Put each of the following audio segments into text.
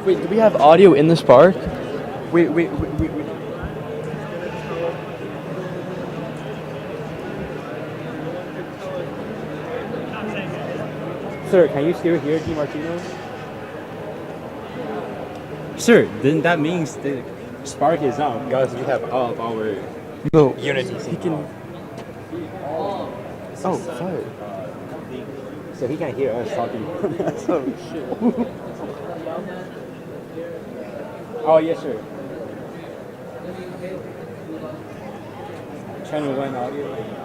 Wait, do we have audio in this park? Wait. Sir, can you still hear DiMartino? Sir, then that means the spark is on because we have all of our No. unity. He can. Oh, sorry. So he can hear us talking. Oh shit. Oh yes, sir. Channel 1 audio.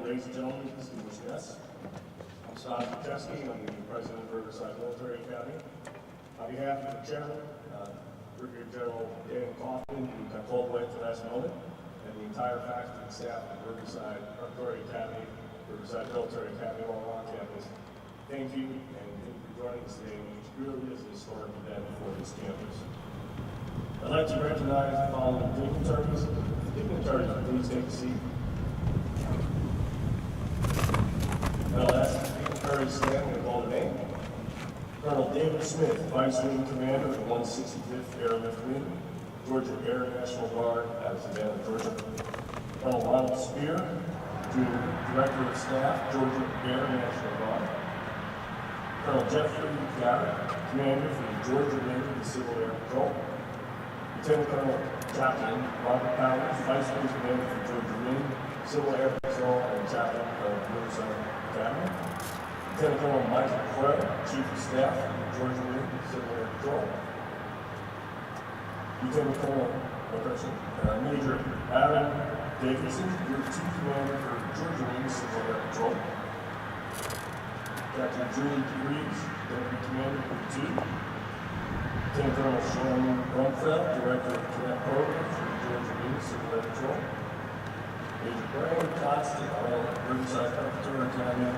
ladies and gentlemen, distinguished guests. I'm Scott Kucheski. I'm the president of Riverside Military Academy. On behalf of the chairman, Brigadier General Dan Kaufman, who got called away at the last moment, and the entire faculty and staff of Riverside Preparatory Academy, Riverside Military Academy, all on campus, thank you and thank you for joining us today, which really is a historic event for this campus. I'd like to recognize the following dignitaries. Dignitaries, please take a seat. And I'll ask the dignitaries to stand and call the name. Colonel David Smith, Vice Wing Commander of the 165th Airlift Wing, Georgia Air National Guard out of Savannah, Georgia. Colonel Ronald Spear, Director of Staff, Georgia Air National Guard. Colonel Jeffrey Garrett, Commander for the Georgia Wing of the Civil Air Patrol. Lieutenant Colonel Chaplain Robert Powers, Vice Wing Commander for Georgia Wing, Civil Air Patrol, and Chaplain of Riverside Academy. Lieutenant Colonel Michael Crow, Chief of Staff of the Georgia Wing, Civil Air Patrol. Lieutenant Colonel Major Aaron Davidson, Group 2 Commander for Georgia Wing, Civil Air Patrol. Captain Julie DeVries, Deputy Commander, Group 2. Lieutenant Colonel Shannon Rumfeld, Director of Cadet Programs for the Georgia Wing, Civil Air Patrol. Major Brian Constant, Riverside Preparatory Academy,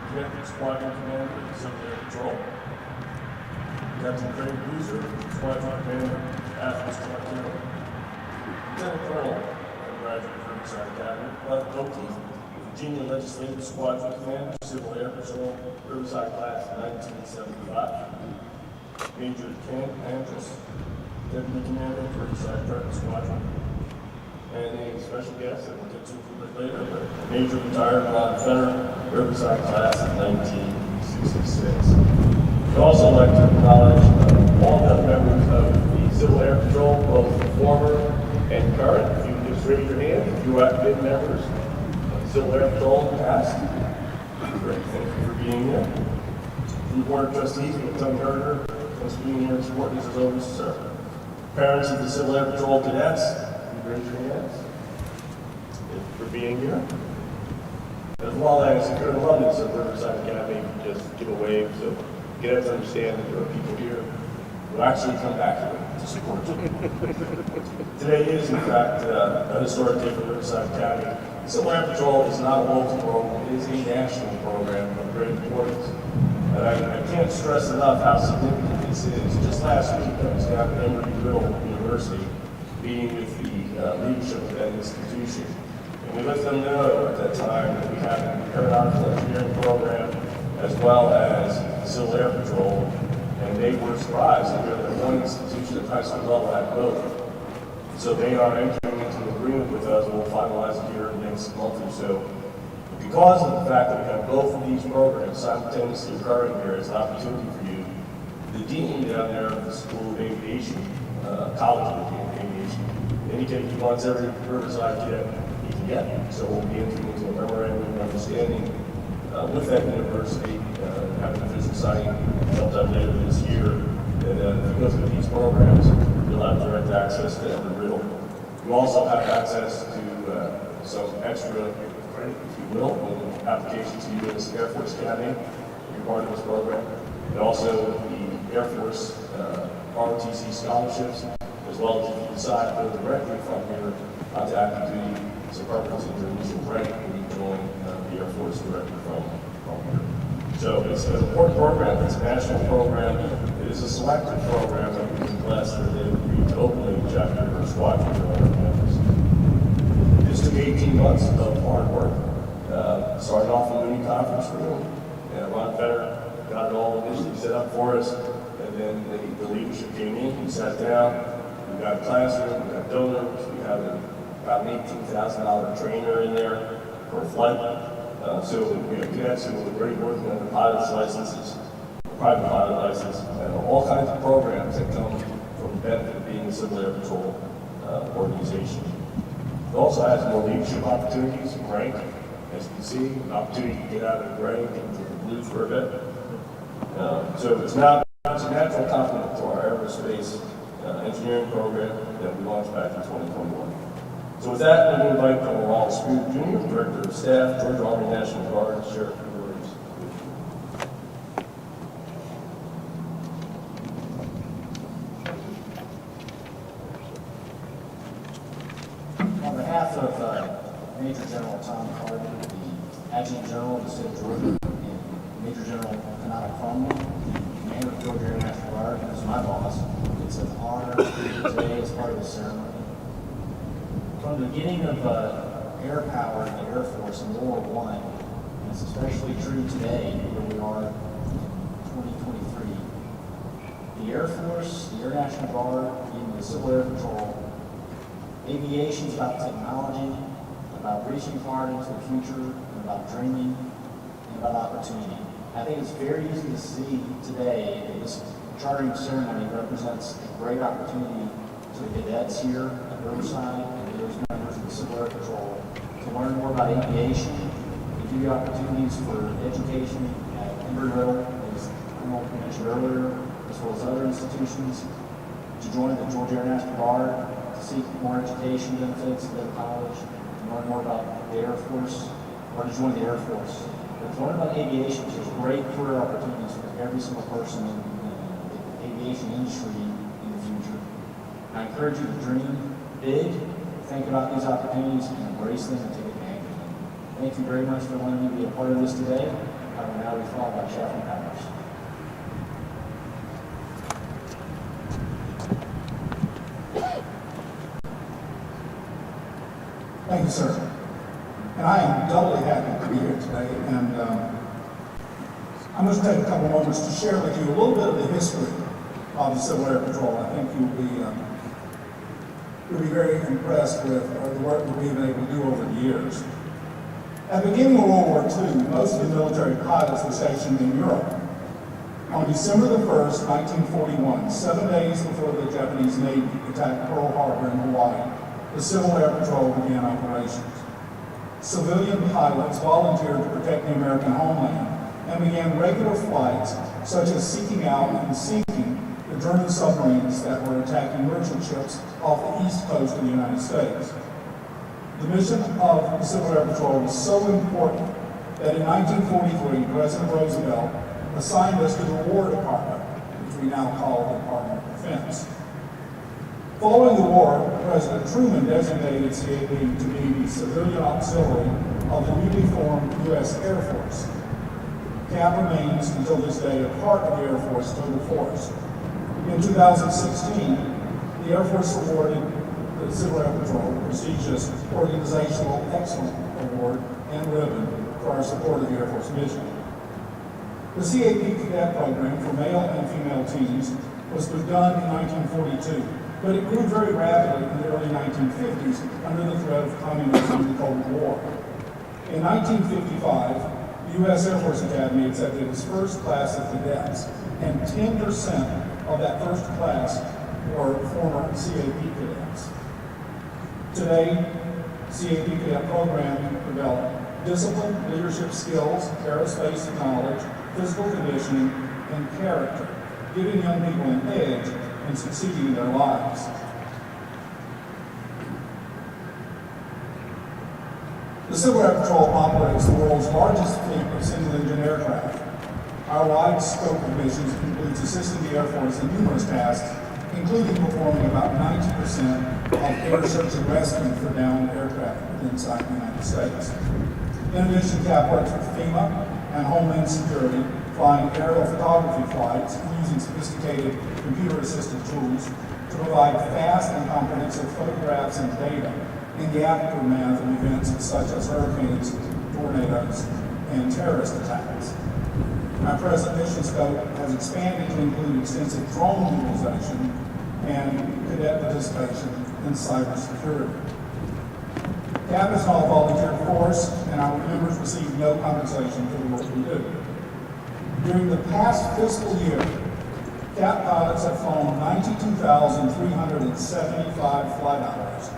Cadet Squadron Commander, Civil Air Patrol. Captain Craig Boozer, Squadron Commander, Athens, Montana. Lieutenant Colonel, graduate of Riverside Academy, Bud O'Keefe, Virginia Legislative Squadron Commander, Civil Air Patrol, Riverside Class 1975. Major Ken Andrus, Deputy Commander, Riverside Prep Squadron. And a special guest that we'll get to a little bit later, but Major retired Ron Fenner, Riverside Class of 1966. We'd also like to acknowledge all the members of the Civil Air Patrol, both former and current. If you can just raise your hand, if you have been members of the Civil Air Patrol in the past. Great, thank you for being here. From the Board of Trustees, Lieutenant Herder, thanks for being here and supporting us as always, sir. Parents of the Civil Air Patrol cadets, raise your hands. Thank you for being here. As well as if you're an alumnus of Riverside Academy, just give a wave so you have to understand that there are people here who actually come back here to support you. Today is, in fact, a historic day for Riverside Academy. Civil Air Patrol is not a local program, it is a national program of great importance. And I can't stress enough how significant this is. Just last week, I was down at Embry-Riddle University meeting with the leadership of that institution. And we let them know at that time that we have an aeronautical engineering program as well as the Civil Air Patrol. And they were surprised to hear that one institution at high school level had both. So they are entering into an agreement with us, and we'll finalize it here in the next month or so. Because of the fact that we have both of these programs simultaneously occurring here as an opportunity for you, the dean down there of the School of Aviation, College of Aviation, indicated he wants every Riverside cadet he can get. So we'll be entering into a memorandum of understanding with that university, having an official signing sometime later this year. And if you go through these programs, you'll have direct access to Embry-Riddle. You also have access to some extra credit, if you will, with applications to U.S. Air Force Academy, if you're part of this program. And also the Air Force ROTC scholarships, as well as if you decide to go directly from here onto active duty, some purposes in your initial credit when you join the Air Force directly from here. So it's an important program. It's a national program. It is a selective program that we've been blessed that they agreed to openly chapter or squadron here on our campus. This took 18 months of hard work. Started off in the Mooney Conference Room, and Ron Fenner got it all initially set up for us, and then the leadership came in, we sat down, we got a classroom, we got donors, we have about an $18,000 trainer in there for a flight. So we have cadets who are already working on the pilot's licenses, private pilot license, and all kinds of programs that come from the benefit of being a Civil Air Patrol organization. It also has more leadership opportunities in rank, as you can see, an opportunity to get out of the gray and into the blue for a bit. So it's a natural complement to our aerospace engineering program that we launched back in 2021. So with that, let me invite Colonel Wallace Booth Jr., Director of Staff, Georgia Army National Guard, to share a few words. On behalf of Major General Tom Carter, the Adjutant General of the State of Georgia, and Major General Kanata Cromwell, Commander of Georgia Air National Guard, and as my boss, it's an honor to be here today as part of this ceremony. From the beginning of air power in the Air Force in World War I, and it's especially true today where we are in 2023, the Air Force, the Air National Guard, even the Civil Air Patrol, aviation is about technology, about reaching far into the future, and about dreaming, and about opportunity. I think it's very easy to see today that this chartering ceremony represents a great opportunity to the cadets here at Riverside and to those members of the Civil Air Patrol to learn more about aviation, to give you opportunities for education at Embry-Riddle, as Colonel mentioned earlier, as well as other institutions, to join the Georgia Air National Guard, to seek more education benefits at their college, to learn more about the Air Force, or to join the Air Force. But to learn about aviation, there's great career opportunities for every single person in the aviation industry in the future. I encourage you to dream big, think about these opportunities, and embrace them and take advantage of them. Thank you very much for letting me be a part of this today. I will now be followed by Chaplain Powers. Thank you, sir. And I am doubly happy to be here today, and I'm going to take a couple moments to share with you a little bit of the history of the Civil Air Patrol. I think you'll be very impressed with the work that we've been able to do over the years. At the beginning of World War II, most of the military pilots were stationed in Europe. On December the 1st, 1941, 7 days before the Japanese Navy attacked Pearl Harbor in Hawaii, the Civil Air Patrol began operations. Civilian pilots volunteered to protect the American homeland and began regular flights, such as seeking out and sinking the German submarines that were attacking merchant ships off the east coast of the United States. The mission of the Civil Air Patrol was so important that in 1943, President Roosevelt assigned us to the War Department, which we now call the Department of Defense. Following the war, President Truman designated CAP to be the civilian auxiliary of the newly formed U.S. Air Force. CAP remains until this day a part of the Air Force total force. In 2016, the Air Force awarded the Civil Air Patrol the prestigious Organizational Excellence Award and ribbon for our support of the Air Force mission. The CAP cadet program for male and female teams was begun in 1942. But it grew very rapidly in the early 1950s under the threat of communism and the Cold War. In 1955, the U.S. Air Force Academy accepted its first class of cadets, and 10% of that first class were former CAP cadets. Today, CAP cadet program developed discipline, leadership skills, aerospace knowledge, physical conditioning, and character, giving young people an edge and succeeding in their lives. The Civil Air Patrol operates the world's largest fleet of single-engine aircraft. Our wide scope of missions includes assisting the Air Force in numerous tasks, including performing about 90% of air search and rescue for downed aircraft inside the United States. In addition, CAP works with FEMA and Homeland Security, flying aerial photography flights using sophisticated computer-assisted tools to provide fast and comprehensive photographs and data in the aftermath of events such as hurricanes, tornadoes, and terrorist attacks. Our present mission scope has expanded to include extensive drone utilization and cadet participation in cybersecurity. CAP is an all-volunteer force, and our members receive no compensation for the work we do. During the past fiscal year, CAP pilots have flown 92,375 flight hours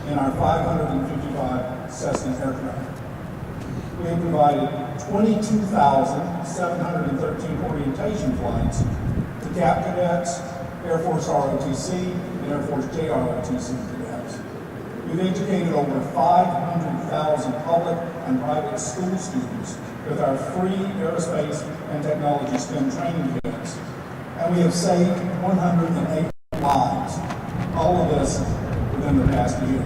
in our 555 Cessna aircraft. We have provided 22,713 orientation flights to CAP cadets, Air Force ROTC, and Air Force JROTC cadets. We've educated over 500,000 public and private school students with our free aerospace and technology STEM training events. And we have saved 108 lives. All of this within the past year.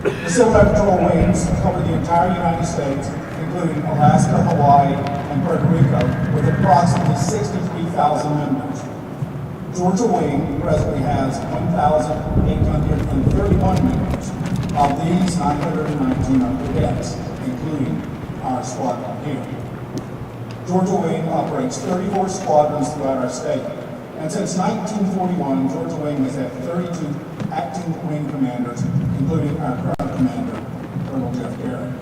The Civil Air Patrol wings cover the entire United States, including Alaska, Hawaii, and Puerto Rico, with approximately 63,000 members. Georgia Wing presently has 1,831 members. Of these, 919 are cadets, including our squadron here. Georgia Wing operates 34 squadrons throughout our state, and since 1941, Georgia Wing has had 32 acting wing commanders, including our current commander, Colonel Jeff Garrett.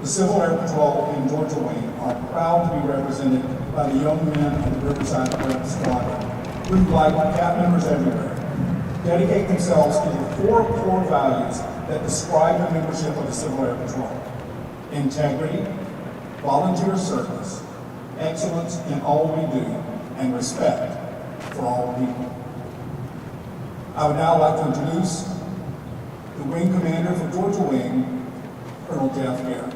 The Civil Air Patrol and Georgia Wing are proud to be represented by the young men of the Riverside Prep Squadron, who, like CAP members everywhere, dedicate themselves to the four core values that describe the membership of the Civil Air Patrol: integrity, volunteer service, excellence in all we do, and respect for all people. I would now like to introduce the Wing Commander for Georgia Wing, Colonel Jeff Garrett.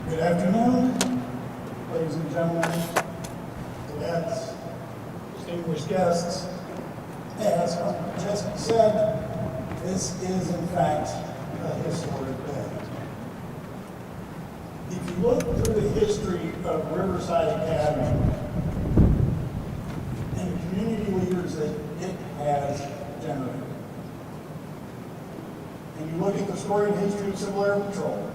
Good afternoon, ladies and gentlemen, cadets, distinguished guests. As Jessica said, this is in fact a historic day. If you look through the history of Riverside Academy and the community leaders that it has generated, and you look at the storied history of Civil Air Patrol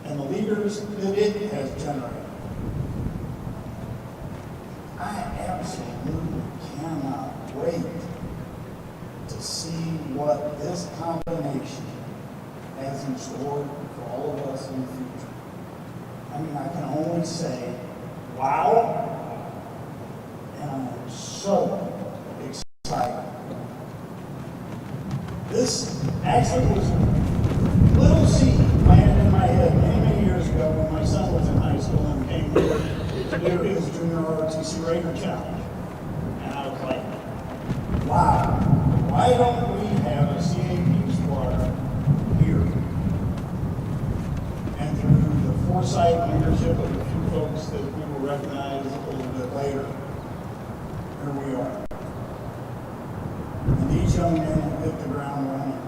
and the leaders that it has generated, I absolutely cannot wait to see what this combination has in store for all of us in the future. I mean, I can only say, wow, and I'm so excited. This actually was a little seed planted in my head many, many years ago when my son was in high school and came here to do his junior ROTC Raider Challenge. And I was like, wow, why don't we have a CAP squadron here? And through the foresight and leadership of a few folks that we will recognize a little bit later, here we are. And these young men have hit the ground running.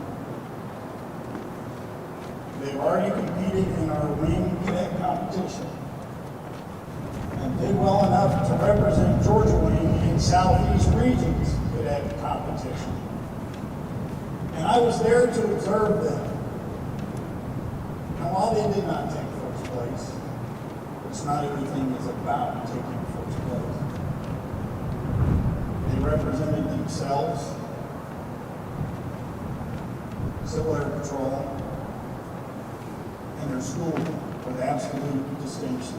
They've already competed in our wing cadet competition and did well enough to represent Georgia Wing in Southeast Regions cadet competition. And I was there to observe them. Now, while they did not take first place, it's not everything is about taking first place. They represented themselves, Civil Air Patrol, and their school with absolute distinction.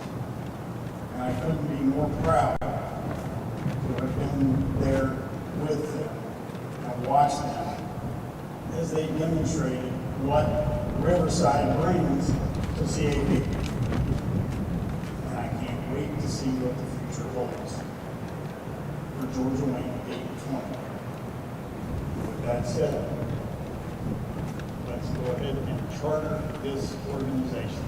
And I couldn't be more proud to have been there with them and watched them as they demonstrated what Riverside brings to CAP. And I can't wait to see what the future holds for Georgia Wing 820. With that said, let's go ahead and charter this organization.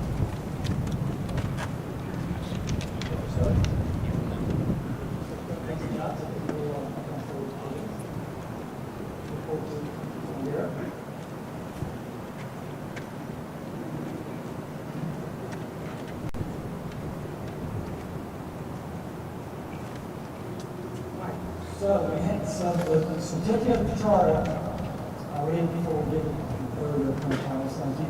So the certificate of charter, I'll read before we get further. Thank you.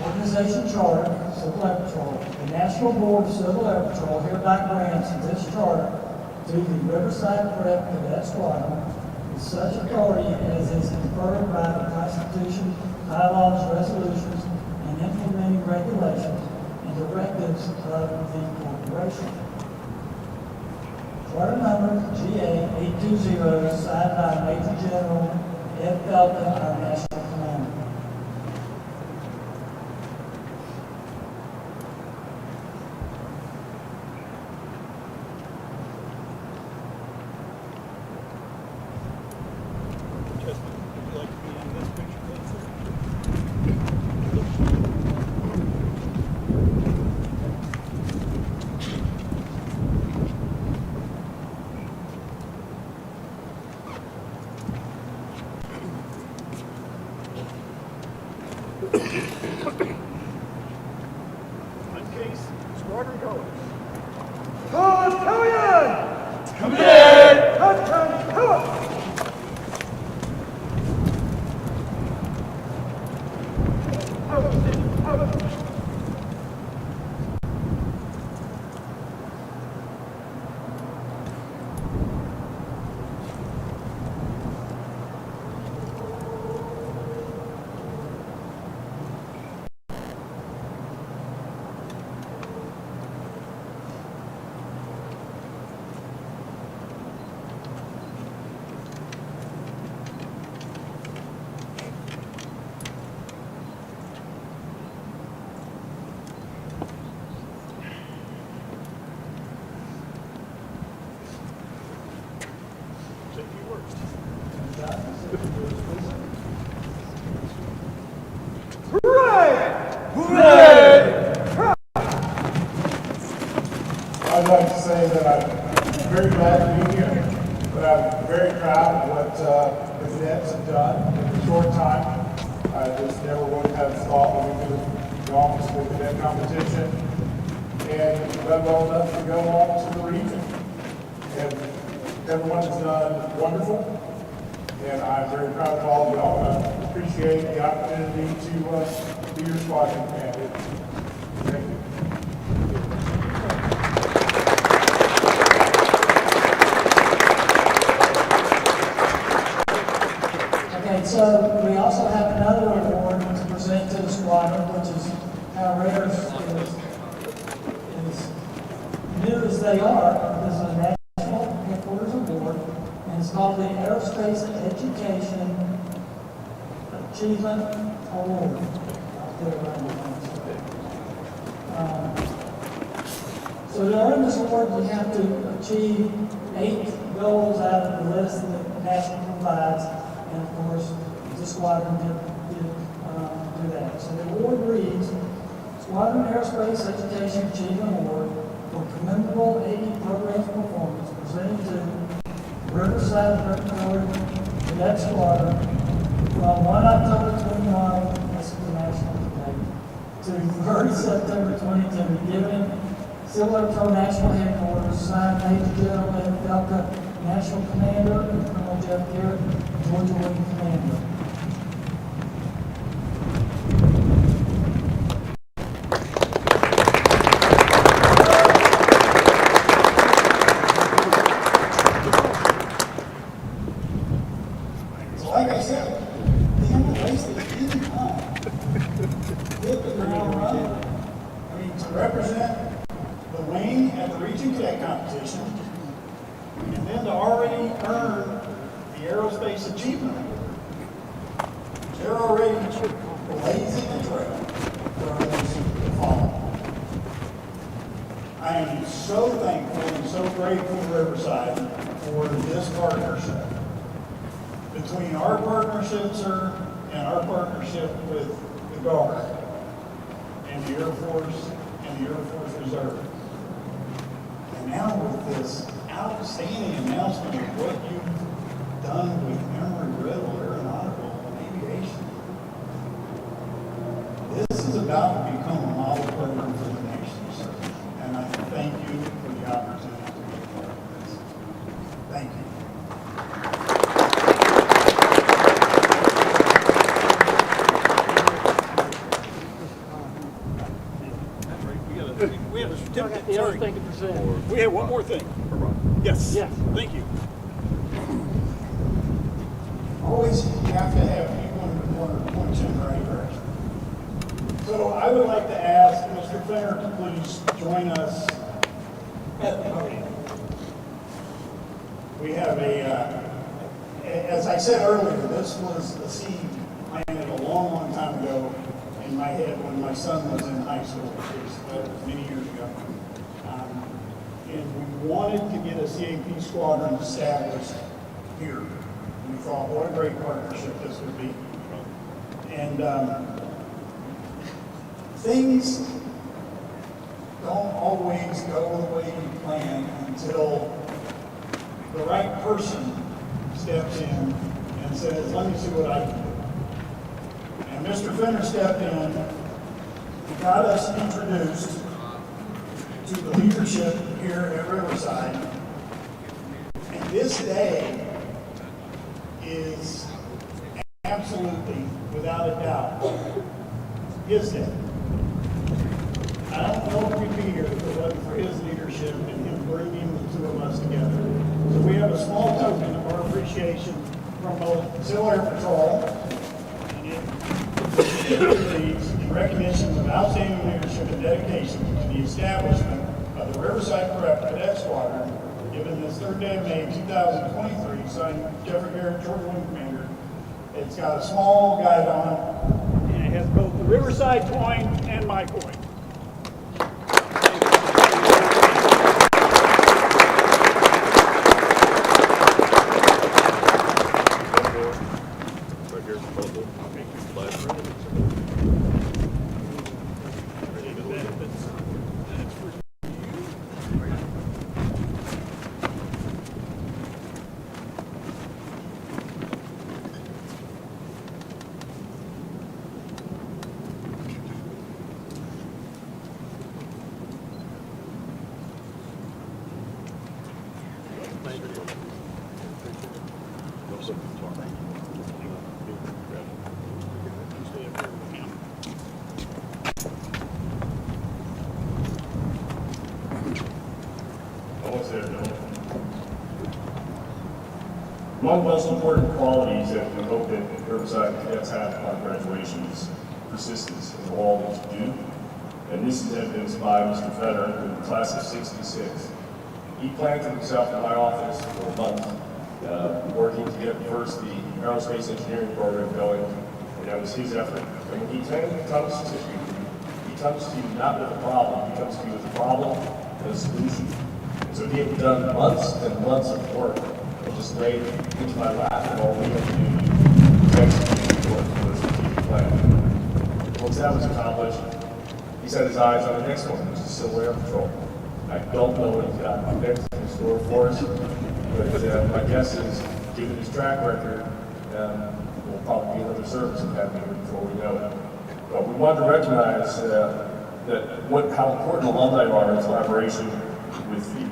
Organization charter, Civil Air Patrol. The National Board of Civil Air Patrol hereby grants this charter to the Riverside Prep Cadet Squadron with such authority as is conferred by the Constitution, bylaws, resolutions, and implementing regulations and directives of the corporation. Charter number GA-820, signed by Major General Ed Felton, our National Commander. I'd like to say that I'm very glad to be here, but I'm very proud of what the cadets have done in a short time. I just never would have thought that we could have gone to the cadet competition and done well enough to go on to the region. And everyone has done wonderful, and I'm very proud of all of y'all. I appreciate the opportunity to be your squadron commander. Thank you. Okay, so we also have another award to present to the squadron, which is how rare as new as they are. This is a National Headquarters Award, and it's called the Aerospace Education Achievement Award. I'll put it right there. So to earn this award, you have to achieve 8 goals out of the list that NASA provides, and of course, the squadron did do that. So the award reads, Squadron Aerospace Education Achievement Award for commendable 80 programs performance presented to Riverside Preparatory Cadet Squadron from 1 October 21, this is the National Day, to 30 September 22, given Civil Air Patrol National Headquarters, signed Major General Ed Felka, National Commander, and Colonel Jeff Garrett, Georgia Wing Commander. So like I said, they haven't wasted any time. Hit the ground running. I mean, to represent the wing at the region cadet competition, and then to already earn the Aerospace Achievement Award. They're already blazing a trail for others to follow. I am so thankful and so grateful to Riverside for this partnership. Between our partnership, sir, and our partnership with the Guard and the Air Force and the Air Force Reserve. And now with this outstanding announcement of what you've done with Emory Riddle Aeronautical and Aviation, this is about to become a model program for the nation, sir. And I thank you for the opportunity to be a part of this. Thank you. We have a certificate. Sorry. We have one more thing. Yes. Yes. Thank you. Always have to have people in the corner pointing in the right direction. So I would like to ask Mr. Fenner to please join us at the podium. We have as I said earlier, this was a seed planted a long, long time ago in my head when my son was in high school. That was many years ago. And we wanted to get a CAP squadron established here. We thought, what a great partnership this would be. And things don't always go the way you plan until the right person steps in and says, let me see what I can do. And Mr. Fenner stepped in, got us introduced to the leadership here at Riverside. And this day is absolutely, without a doubt, his day. I don't know if we'd be here if it wasn't for his leadership and him bringing the two of us together. So we have a small token of our appreciation from both Civil Air Patrol and in recognition of outstanding leadership and dedication to the establishment of the Riverside Prep Cadet Squadron, given this 3rd day of May 2023, signed Jeffrey Garrett, Georgia Wing Commander. It's got a small guide on it. And it has both the Riverside coin and my coin. Almost there, Bill. Among the most important qualities that we hope that Riverside cadets have upon graduation is persistence in all that you do. And this is evidenced by Mr. Fenner in the class of '66. He planted himself in my office for a month, working to get first the aerospace engineering program going, and that was his effort. And when he comes to you, he comes to you not with a problem, he comes to you with a problem and a solution. And so he had done months and months of work and just laid into my lap, and all we had to do was execute the strategic plan. Once that was accomplished, he set his eyes on the next one, which is Civil Air Patrol. I don't know what he's got next in store for us, but my guess is, given his track record, will probably be another service academy before we know it. But we wanted to recognize how important alumni are in collaboration with the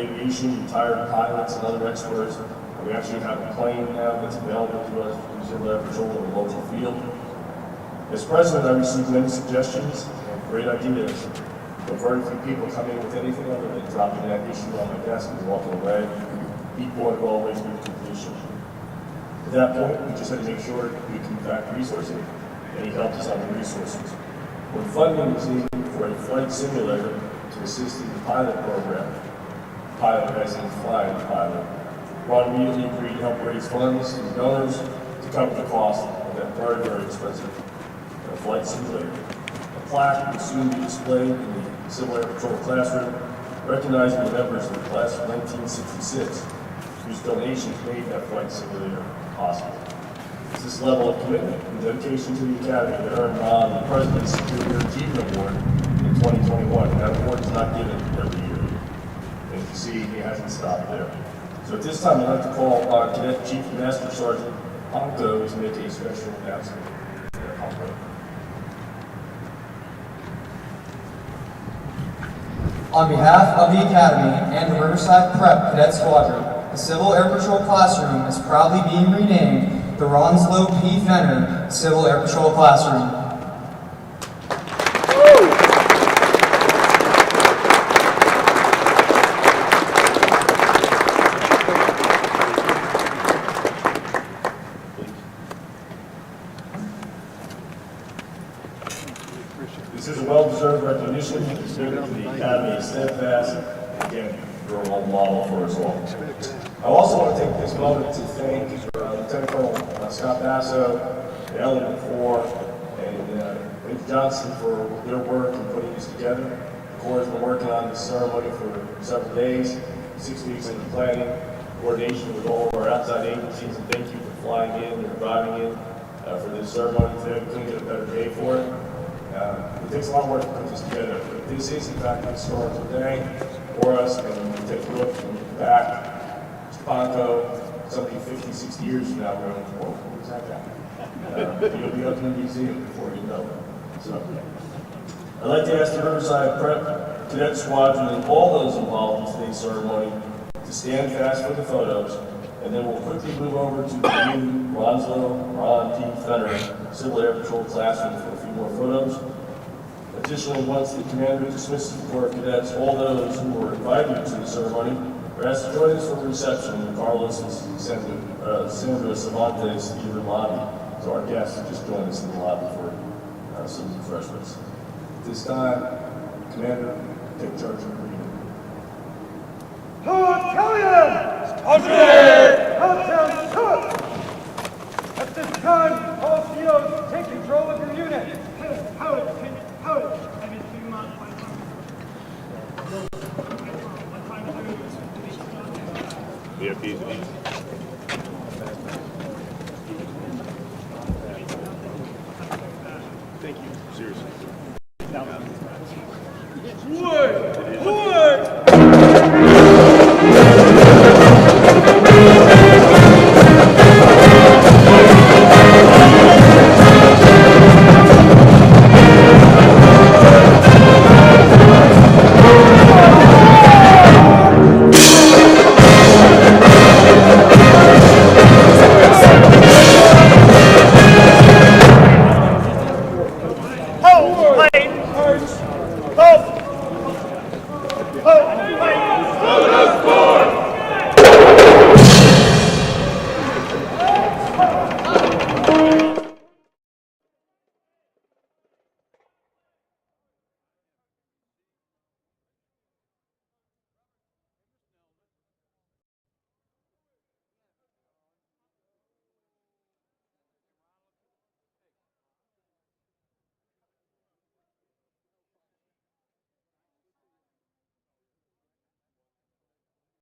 aviation, retired pilots, and other experts. We actually have a plane now that's available to us from Civil Air Patrol in the local field. As president, I received many suggestions and great ideas, but very few people come in with anything other than dropping that issue on my desk and walking away. People are always with completion. At that point, we just had to make sure we can fact resourcing, and he helped us on the resources. When funding was needed for a flight simulator to assist in the pilot program, pilot as in flying pilot, Ron immediately agreed to help raise funds and donors to cover the cost of that very, very expensive flight simulator. A plaque will soon be displayed in the Civil Air Patrol classroom, recognizing the members of the class of 1966, whose donations made that flight simulator possible. It's this level of commitment and dedication to the Academy that earned Ron the President's Superior Achievement Award in 2021. That award is not given every year. And you can see he hasn't stopped there. So at this time, I'd like to call our Cadet Chief Master Sergeant Ponko to make a special announcement. Ponko. On behalf of the Academy and the Riverside Prep Cadet Squadron, the Civil Air Patrol Classroom is proudly being renamed the Ronslow P. Fenner Civil Air Patrol Classroom. This is a well-deserved recognition. The spirit of the Academy is steadfast. Again, you're a role model for us all. I also want to take this moment to thank Lieutenant Colonel Scott Basso, the Element 4, and Rick Johnson for their work in putting this together. The Corps has been working on this ceremony for several days, 6 weeks into planning, coordination with all of our outside agencies, and thank you for flying in and driving in for this ceremony today. We couldn't get a better day for it. It takes a lot of work to put this together, but this is in fact a historical day for us, and when we take a look and look back, Mr. Ponko, somebody 50, 60 years from now, we're going, whoa, where's that guy? You'll be up in the museum before you know it. So, I'd like to ask the Riverside Prep Cadet Squadron and all those involved in today's ceremony to stand fast for the photos, and then we'll quickly move over to the new Ronslow Ron P. Fenner Civil Air Patrol classroom for a few more photos. Additionally, once the commander dismisses the Corps of Cadets, all those who were invited to the ceremony are asked to join us for the reception in Carlos and Sandra Cervantes Theater lobby. So our guests just join us in the lobby for some refreshments. At this time, Commander, take charge of the reading. At this time, all COs take control of your unit. We have these.